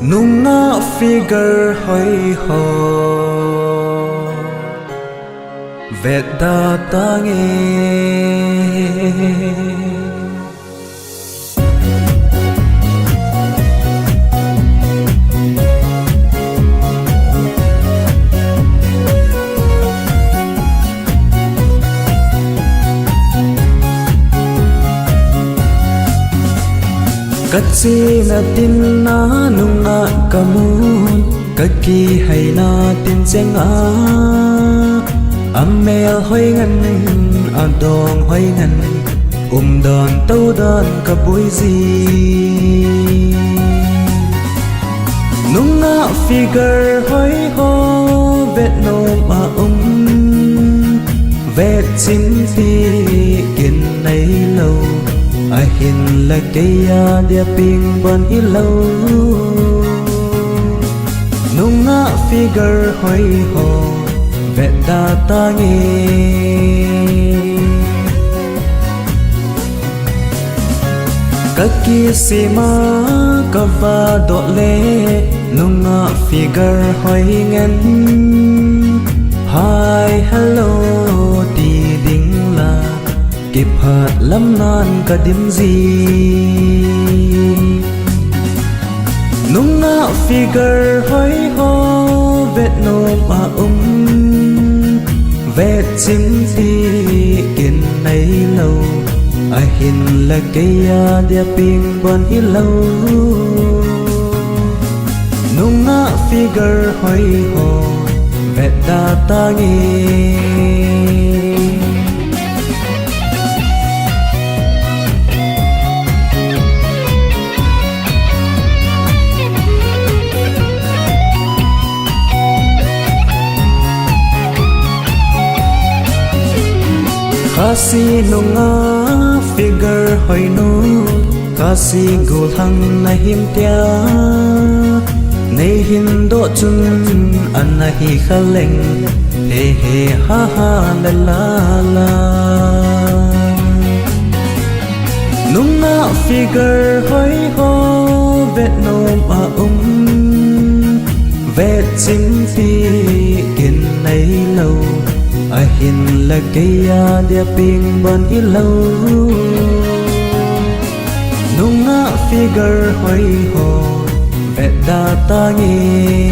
nung ngã figure hoi ho vẹt đa ta nghe cất chi na tin na nung na kamun cất ki hay na tin cheng a amel hoi ngan adong hoi ngan don tâu don ka boi gì nung na figure hoi ho vet no ma vet chim phi kin nay lâu ai hin là cây dia ping bon hi lâu nung ngã figure hoi ho vẹn đa ta nghe các kia si ma ka va độ lệ nung ngã figure hoi ngân hi hello ti ding la kịp hạt lắm nan cả điểm gì nung ngã figure hoi ho vẹt nô mà vẹt chim thì kiên nay lâu ai hin là cây dia ping bon hi lâu nung ngã figure hoi ho vẹt đa ta nghe kasi nunga figure hoi no kasi gul hang na him tia nei hin do chun an na hi khaleng he he ha ha la la la nunga figure hoi ho vet no ma vet chim phi kin nay lâu ai hin là cây dia ping bon hi lâu nung ngã figure hoi ho vẹt đa ta nghe